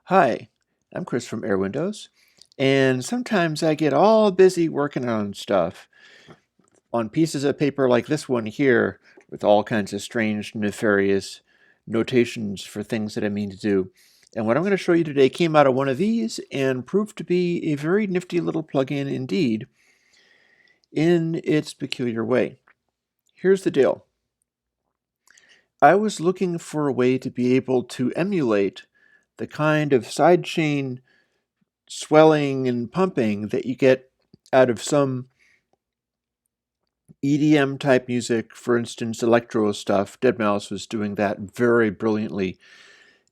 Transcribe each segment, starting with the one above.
Hi, I'm Chris from Airwindows, and sometimes I get all busy working on stuff on pieces of paper like this one here with all kinds of strange, nefarious notations for things that I mean to do. And what I'm going to show you today came out of one of these and proved to be a very nifty little plugin indeed in its peculiar way. Here's the deal. I was looking for a way to be able to emulate the kind of sidechain swelling and pumping that you get out of some EDM type music, for instance, electro stuff. Deadmau5 was doing that very brilliantly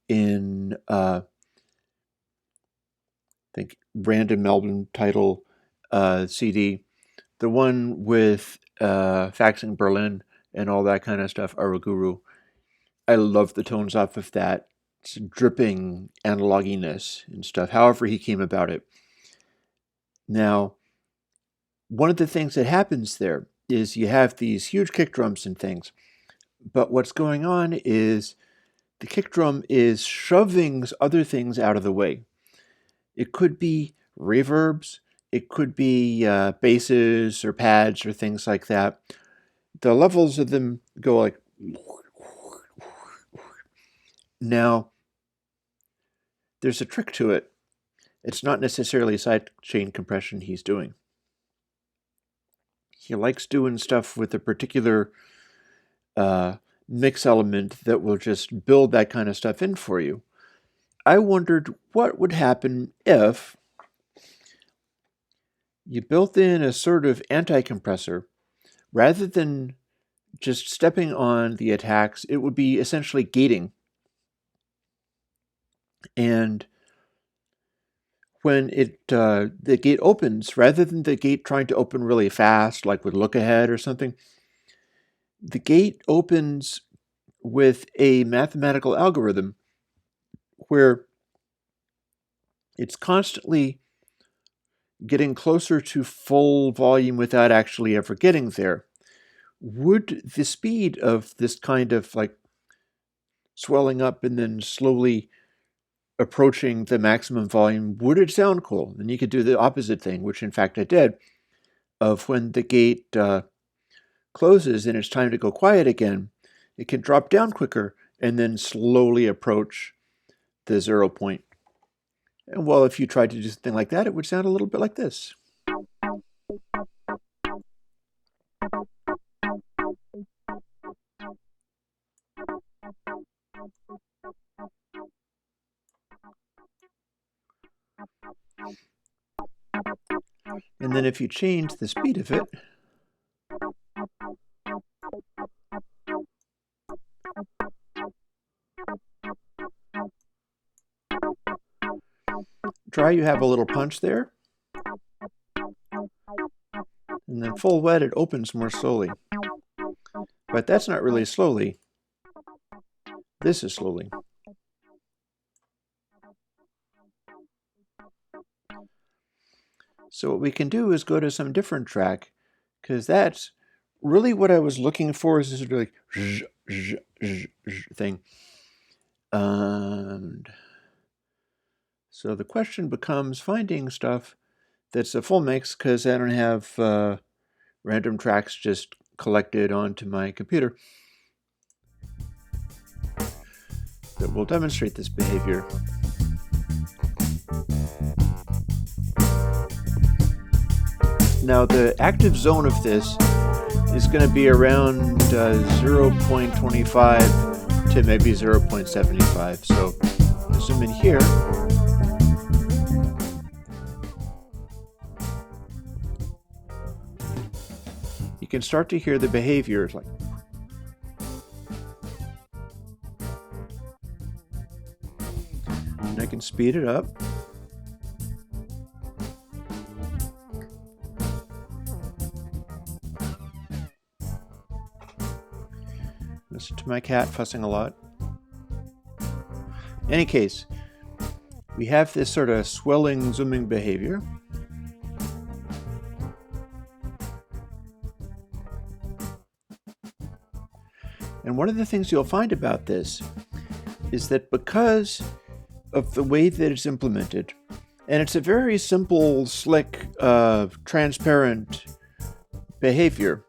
in, I think, Random Album Title CD. The one with Faxing Berlin and all that kind of stuff, Araguru. I love the tones off of that. It's dripping analoginess and stuff, however he came about it. Now, one of the things that happens there is you have these huge kick drums and things, but what's going on is the kick drum is shoving other things out of the way. It could be reverbs, it could be basses or pads or things like that. The levels of them go like... Now, there's a trick to it. It's not necessarily sidechain compression he's doing. He likes doing stuff with a particular mix element that will just build that kind of stuff in for you. I wondered what would happen if you built in a sort of anti-compressor. Rather than just stepping on the attacks, it would be essentially gating. And when the gate opens, rather than the gate trying to open really fast, like with look ahead or something, the gate opens with a mathematical algorithm where it's constantly getting closer to full volume without actually ever getting there. Would the speed of this kind of like swelling up and then slowly approaching the maximum volume, would it sound cool? And you could do the opposite thing, which in fact I did, of when the gate closes and it's time to go quiet again, it can drop down quicker and then slowly approach the 0 point. And well, if you tried to do something like that, it would sound a little bit like this. And then if you change the speed of it, dry, you have a little punch there. And then full wet, it opens more slowly. But that's not really slowly. This is slowly. So what we can do is go to some different track, because that's really what I was looking for, is this sort of like zh, zh, zh, zh thing. And so the question becomes finding stuff that's a full mix, because I don't have random tracks just collected onto my computer that will demonstrate this behavior. Now the active zone of this is going to be around 0.25 to maybe 0.75. So zoom in here. You can start to hear the behavior like... And I can speed it up. Listen to my cat fussing a lot. In any case, we have this sort of swelling, zooming behavior. And one of the things you'll find about this is that because of the way that it's implemented. And it's a very simple, slick, transparent behavior.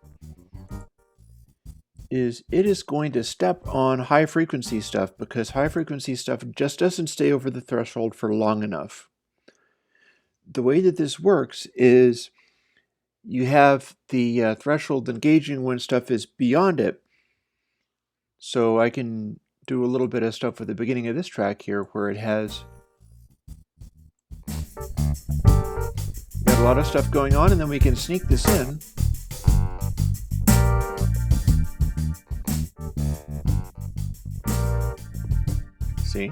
It is going to step on high frequency stuff because high frequency stuff just doesn't stay over the threshold for long enough. The way that this works is you have the threshold engaging when stuff is beyond it. So I can do a little bit of stuff with the beginning of this track here where it has got a lot of stuff going on, and then we can sneak this in. See?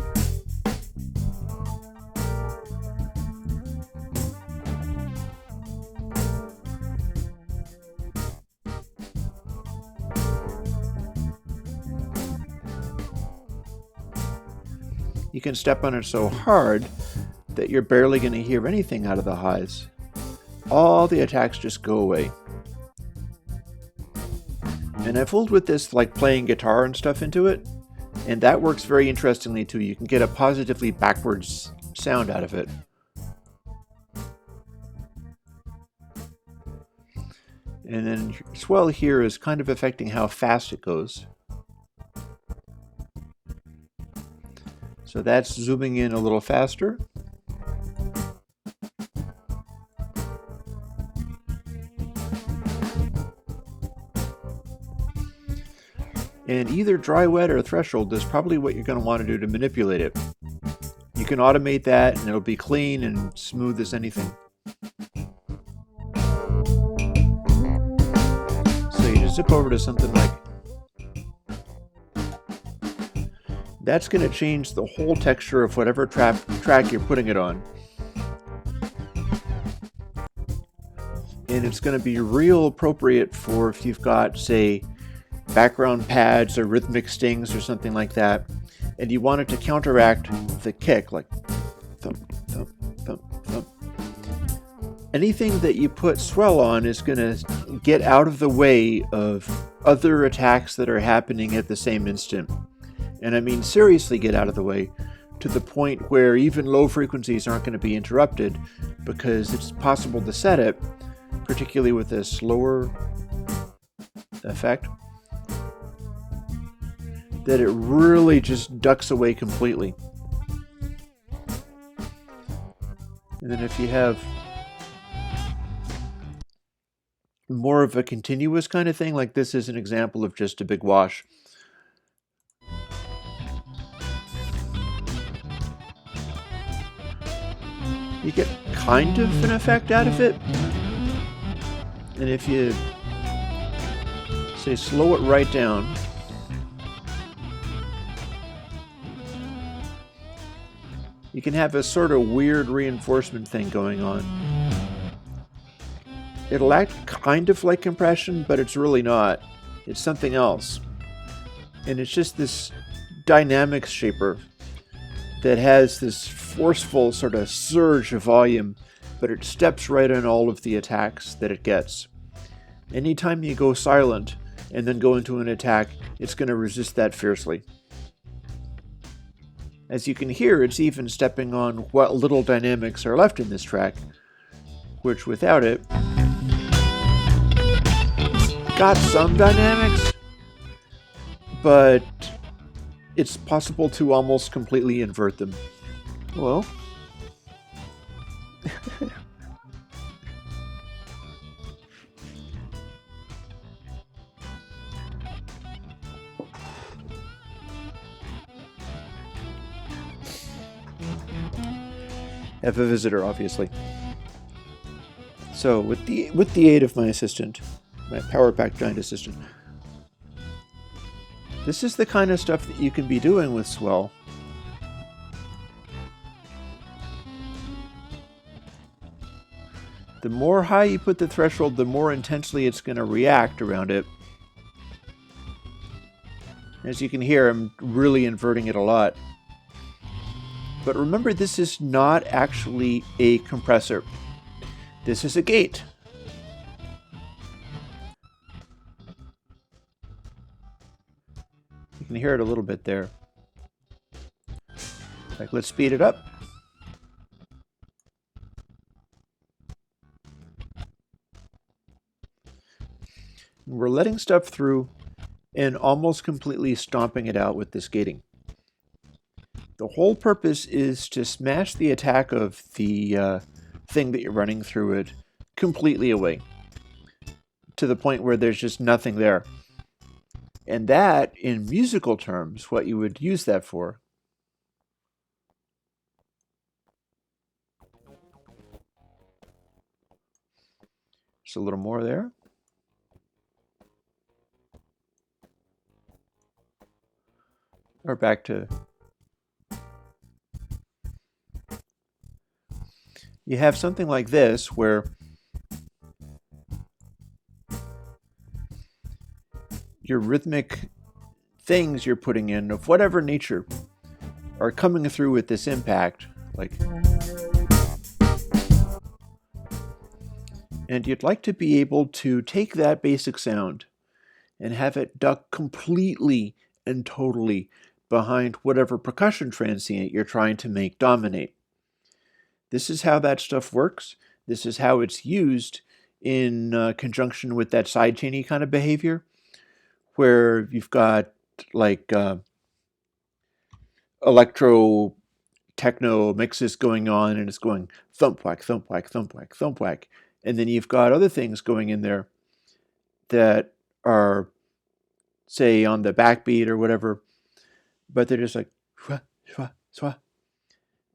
You can step on it so hard that you're barely going to hear anything out of the highs. All the attacks just go away. And I fooled with this like playing guitar and stuff into it, and that works very interestingly too. You can get a positively backwards sound out of it. And then Swell here is kind of affecting how fast it goes. So that's zooming in a little faster. And either dry wet or threshold is probably what you're going to want to do to manipulate it. You can automate that and it'll be clean and smooth as anything. So you just zip over to something like that's going to change the whole texture of whatever track you're putting it on. And it's going to be real appropriate for if you've got, say, background pads or rhythmic stings or something like that, and you want it to counteract the kick, like thump, thump, thump, thump. Anything that you put swell on is going to get out of the way of other attacks that are happening at the same instant. And I mean seriously get out of the way, to the point where even low frequencies aren't going to be interrupted, because it's possible to set it, particularly with a slower effect, that it really just ducks away completely. And then if you have more of a continuous kind of thing, like this is an example of just a big wash. You get kind of an effect out of it. And if you, say, slow it right down, you can have a sort of weird reinforcement thing going on. It'll act kind of like compression, but it's really not. It's something else. And it's just this dynamics shaper that has this forceful sort of surge of volume, but it steps right on all of the attacks that it gets. Anytime you go silent and then go into an attack, it's going to resist that fiercely. As you can hear, it's even stepping on what little dynamics are left in this track, which without it, got some dynamics, but it's possible to almost completely invert them. Well, have a visitor, obviously. So with the aid of my assistant, my power pack giant assistant, this is the kind of stuff that you can be doing with Swell. The more high you put the threshold, the more intensely it's going to react around it. As you can hear, I'm really inverting it a lot. But remember, this is not actually a compressor. This is a gate. You can hear it a little bit there. Like, let's speed it up. We're letting stuff through and almost completely stomping it out with this gating. The whole purpose is to smash the attack of the thing that you're running through it completely away, to the point where there's just nothing there. And that, in musical terms, what you would use that for. Just a little more there. Or back to... You have something like this where your rhythmic things you're putting in of whatever nature are coming through with this impact, like, and you'd like to be able to take that basic sound and have it duck completely and totally behind whatever percussion transient you're trying to make dominate. This is how that stuff works. This is how it's used in conjunction with that sidechainy kind of behavior, where you've got like electro techno mixes going on, and it's going thump whack, thump whack, thump whack, thump whack. And then you've got other things going in there that are, say, on the backbeat or whatever, but they're just like, shwa, shwa, shwa.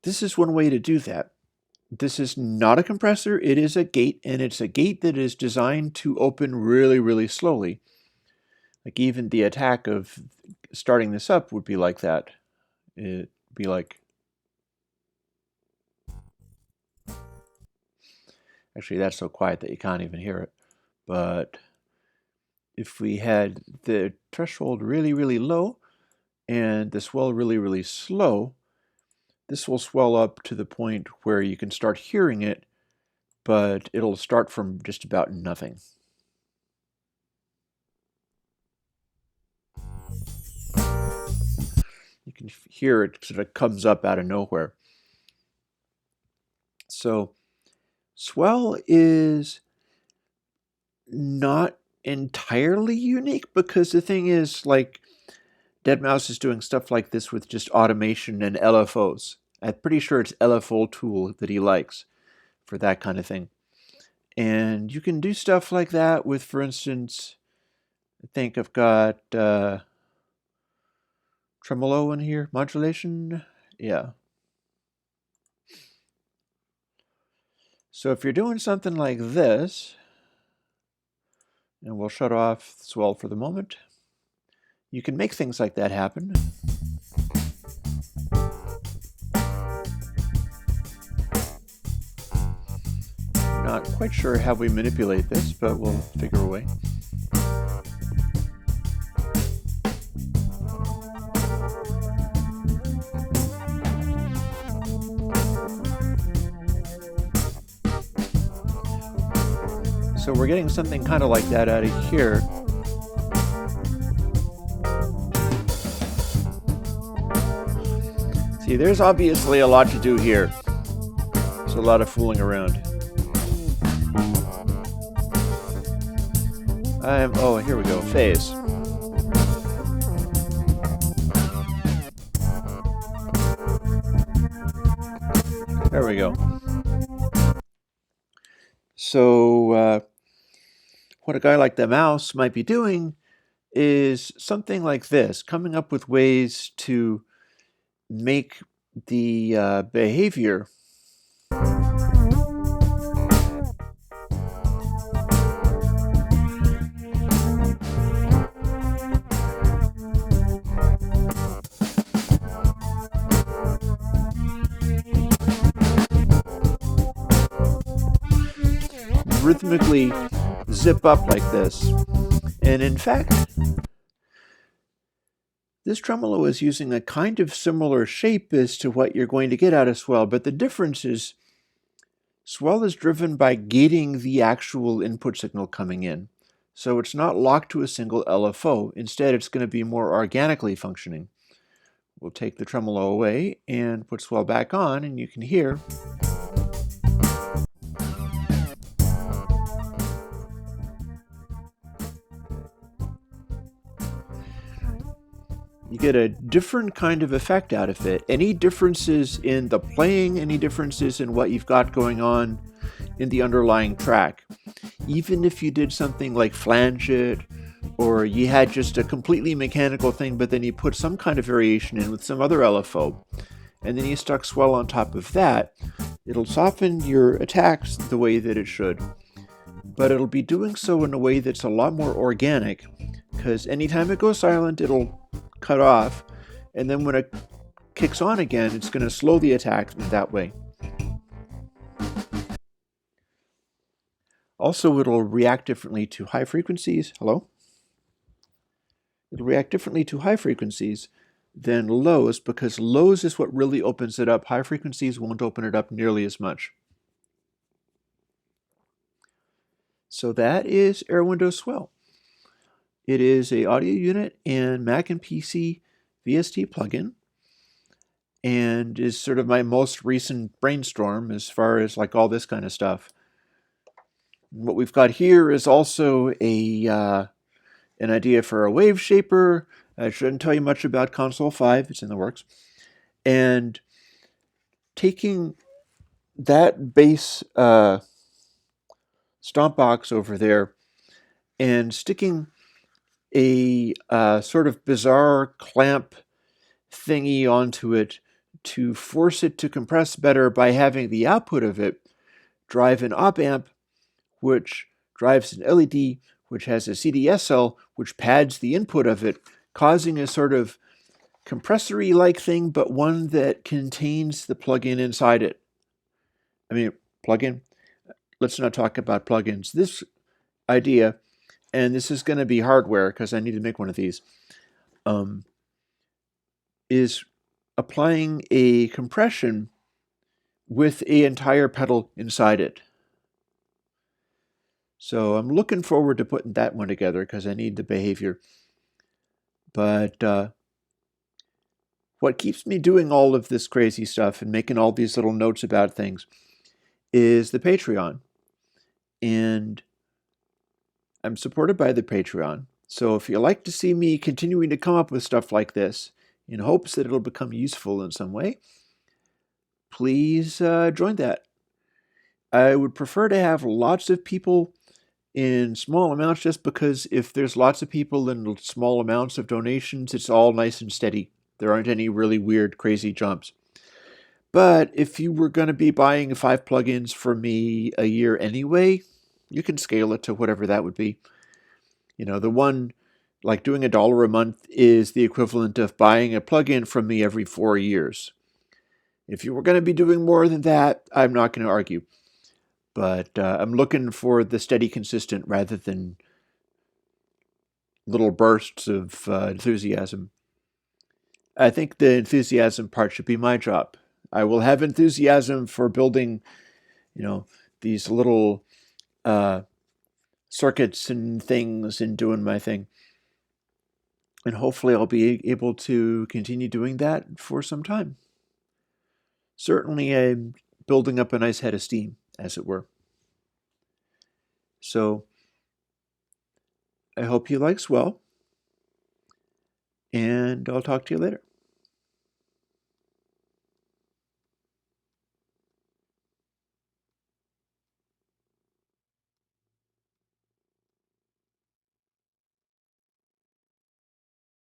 This is one way to do that. This is not a compressor, it is a gate, and it's a gate that is designed to open really, really slowly. Like, even the attack of starting this up would be like that. It'd be like... Actually, that's so quiet that you can't even hear it. But if we had the threshold really, really low and the swell really, really slow, this will swell up to the point where you can start hearing it, but it'll start from just about nothing. You can hear it sort of comes up out of nowhere. So swell is not entirely unique, because the thing is, like, deadmau5 is doing stuff like this with just automation and LFOs. I'm pretty sure it's LFO tool that he likes for that kind of thing. And you can do stuff like that with, for instance, I think I've got tremolo in here, modulation, yeah. So if you're doing something like this, and we'll shut off swell for the moment, you can make things like that happen. Not quite sure how we manipulate this, but we'll figure a way. So we're getting something kind of like that out of here. See, there's obviously a lot to do here. There's a lot of fooling around. Oh, here we go, phase. There we go. So what a guy like the mouse might be doing is something like this, coming up with ways to make the behavior rhythmically zip up like this. And in fact, this tremolo is using a kind of similar shape as to what you're going to get out of swell, but the difference is swell is driven by gating the actual input signal coming in. So it's not locked to a single LFO. Instead, it's going to be more organically functioning. We'll take the tremolo away and put Swell back on, and you can hear you get a different kind of effect out of it. Any differences in the playing, any differences in what you've got going on in the underlying track. Even if you did something like flange it, or you had just a completely mechanical thing, but then you put some kind of variation in with some other LFO, and then you stuck Swell on top of that, it'll soften your attacks the way that it should. But it'll be doing so in a way that's a lot more organic, because anytime it goes silent, it'll cut off, and then when it kicks on again, it's going to slow the attack in that way. Also, it'll react differently to high frequencies. Hello? It'll react differently to high frequencies than lows, because lows is what really opens it up. High frequencies won't open it up nearly as much. So that is AirWindows Swell. It is a audio unit and Mac and PC VST plugin, and is sort of my most recent brainstorm as far as like all this kind of stuff. What we've got here is also an idea for a wave shaper. I shouldn't tell you much about Console 5, it's in the works. And taking that base stomp box over there and sticking a sort of bizarre clamp thingy onto it to force it to compress better by having the output of it drive an op amp, which drives an LED, which has a CDS cell, which pads the input of it, causing a sort of compressory-like thing, but one that contains the plugin inside it. I mean, plugin? Let's not talk about plugins. This idea, and this is going to be hardware because I need to make one of these, is applying a compression with an entire pedal inside it. So I'm looking forward to putting that one together because I need the behavior. But what keeps me doing all of this crazy stuff and making all these little notes about things is the Patreon. And I'm supported by the Patreon. So if you like to see me continuing to come up with stuff like this in hopes that it'll become useful in some way, please join that. I would prefer to have lots of people in small amounts, just because if there's lots of people and small amounts of donations, it's all nice and steady. There aren't any really weird, crazy jumps. But if you were going to be buying 5 plugins for me a year anyway, you can scale it to whatever that would be. You know, the one, like doing $1 a month is the equivalent of buying a plugin from me every 4 years. If you were going to be doing more than that, I'm not going to argue. But I'm looking for the steady, consistent, rather than little bursts of enthusiasm. I think the enthusiasm part should be my job. I will have enthusiasm for building, these little circuits and things and doing my thing. And hopefully I'll be able to continue doing that for some time. Certainly I'm building up a nice head of steam, as it were. So I hope you like Swell, and I'll talk to you later.